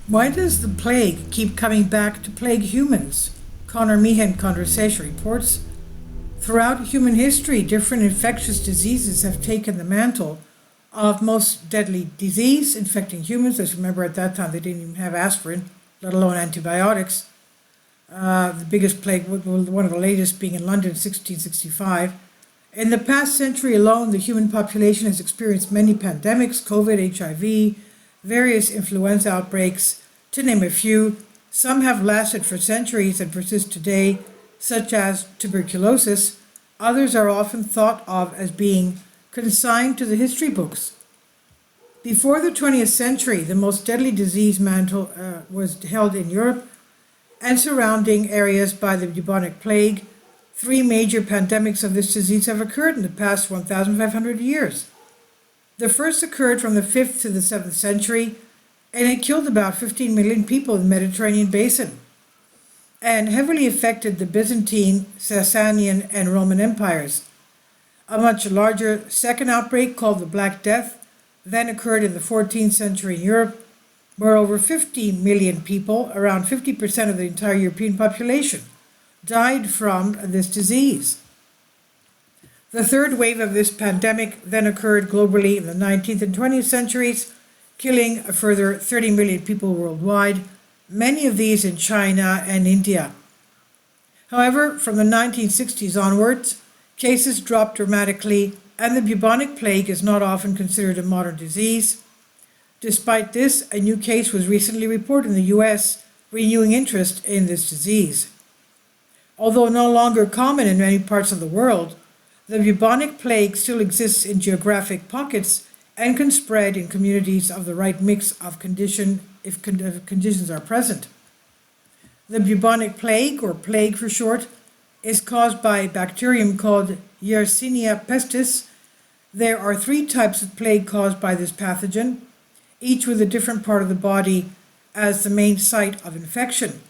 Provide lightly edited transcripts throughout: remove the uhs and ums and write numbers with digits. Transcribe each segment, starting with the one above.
Why does the plague keep coming back to plague humans? Connor Meehan Conversation reports throughout human history, different infectious diseases have taken the mantle of most deadly disease infecting humans. As you remember, at that time, they didn't even have aspirin, let alone antibiotics. The biggest plague, one of the latest being in London, 1665. In the past century alone, the human population has experienced many pandemics, COVID, HIV, various influenza outbreaks, to name a few. Some have lasted for centuries and persist today, such as tuberculosis. Others are often thought of as being consigned to the history books. Before the 20th century, the most deadly disease mantle was held in Europe and surrounding areas by the bubonic plague. Three major pandemics of this disease have occurred in the past 1,500 years. The first occurred from the 5th to the 7th century, and it killed about 15 million people in the Mediterranean basin, and heavily affected the Byzantine, Sasanian, and Roman empires. A much larger second outbreak, called the Black Death, then occurred in the 14th century in Europe, where over 50 million people, around 50% of the entire European population, died from this disease. The third wave of this pandemic then occurred globally in the 19th and 20th centuries, killing a further 30 million people worldwide, many of these in China and India. However, from the 1960s onwards, cases dropped dramatically, and the bubonic plague is not often considered a modern disease. Despite this, a new case was recently reported in the US, renewing interest in this disease. Although no longer common in many parts of the world, the bubonic plague still exists in geographic pockets and can spread in communities of the right mix of condition if conditions are present. The bubonic plague, or plague for short, is caused by a bacterium called Yersinia pestis. There are three types of plague caused by this pathogen, each with a different part of the body as the main site of infection.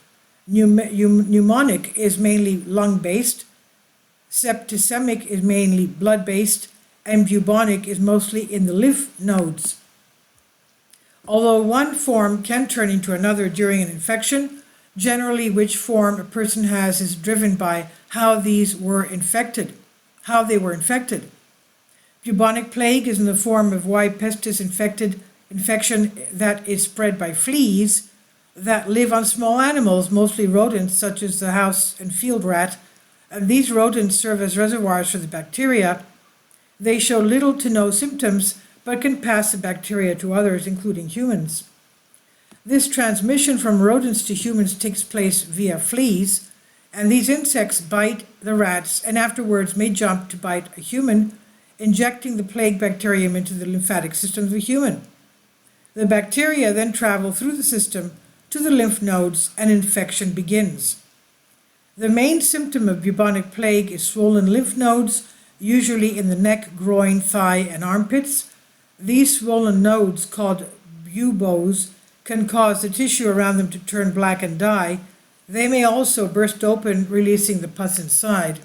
Pneumonic is mainly lung-based, septicemic is mainly blood-based, and bubonic is mostly in the lymph nodes. Although one form can turn into another during an infection, generally which form a person has is driven by how they were infected. Bubonic plague is in the form of Y. pestis infection that is spread by fleas that live on small animals, mostly rodents such as the house and field rat. And these rodents serve as reservoirs for the bacteria. They show little to no symptoms, but can pass the bacteria to others, including humans. This transmission from rodents to humans takes place via fleas, and these insects bite the rats and afterwards may jump to bite a human, injecting the plague bacterium into the lymphatic system of the human. The bacteria then travel through the system to the lymph nodes and infection begins. The main symptom of bubonic plague is swollen lymph nodes, usually in the neck, groin, thigh, and armpits. These swollen nodes, called buboes, can cause the tissue around them to turn black and die. They may also burst open, releasing the pus inside.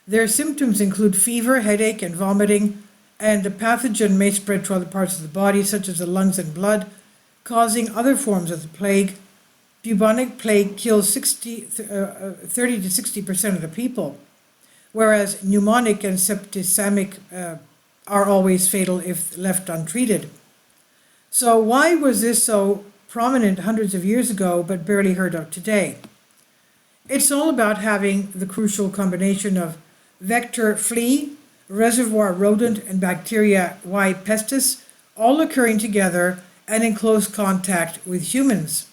Their symptoms include fever, headache, and vomiting, and the pathogen may spread to other parts of the body, such as the lungs and blood, causing other forms of the plague. Bubonic plague kills 30 to 60% of the people, whereas pneumonic and septicemic are always fatal if left untreated. So why was this so prominent hundreds of years ago but barely heard of today? It's all about having the crucial combination of vector flea, reservoir rodent, and bacteria Y. pestis all occurring together and in close contact with humans.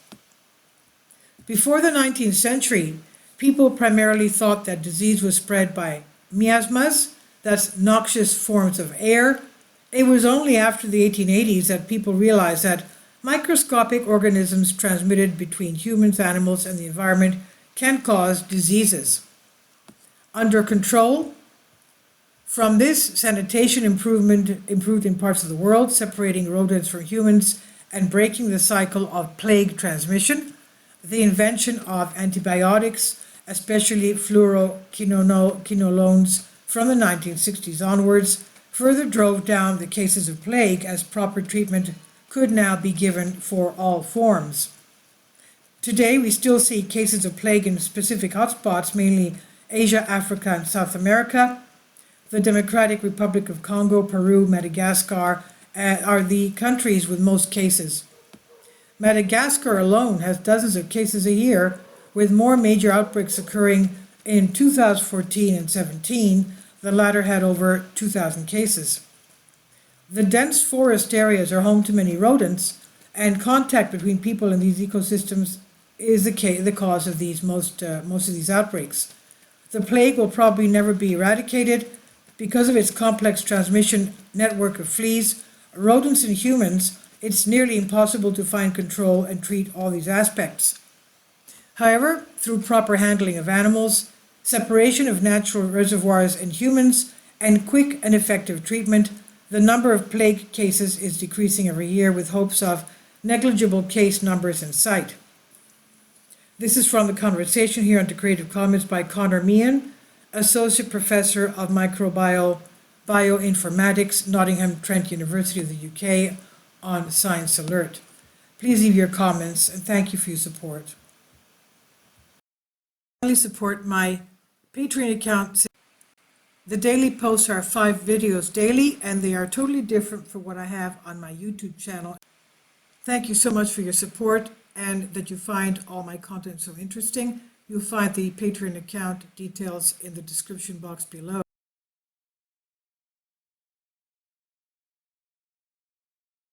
Before the 19th century, people primarily thought that disease was spread by miasmas, that's noxious forms of air. It was only after the 1880s that people realized that microscopic organisms transmitted between humans, animals, and the environment can cause diseases. Under control, from this, sanitation improved in parts of the world, separating rodents from humans and breaking the cycle of plague transmission. The invention of antibiotics, especially fluoroquinolones, from the 1960s onwards, further drove down the cases of plague as proper treatment could now be given for all forms. Today, we still see cases of plague in specific hotspots, mainly Asia, Africa, and South America. The Democratic Republic of Congo, Peru, Madagascar are the countries with most cases. Madagascar alone has dozens of cases a year, with more major outbreaks occurring in 2014 and 17. The latter had over 2,000 cases. The dense forest areas are home to many rodents, and contact between people in these ecosystems is the cause of most of these outbreaks. The plague will probably never be eradicated because of its complex transmission network of fleas, rodents, and humans. It's nearly impossible to find control and treat all these aspects. However, through proper handling of animals, separation of natural reservoirs and humans, and quick and effective treatment, the number of plague cases is decreasing every year, with hopes of negligible case numbers in sight. This is from the conversation here on To Creative Commons by Connor Meehan, Associate Professor of Bioinformatics, Nottingham Trent University of the UK, on Science Alert. Please leave your comments, and thank you for your support. Finally, support my Patreon account. The daily posts are 5 videos daily, and they are totally different from what I have on my YouTube channel. Thank you so much for your support, and that you find all my content so interesting. You'll find the Patreon account details in the description box below.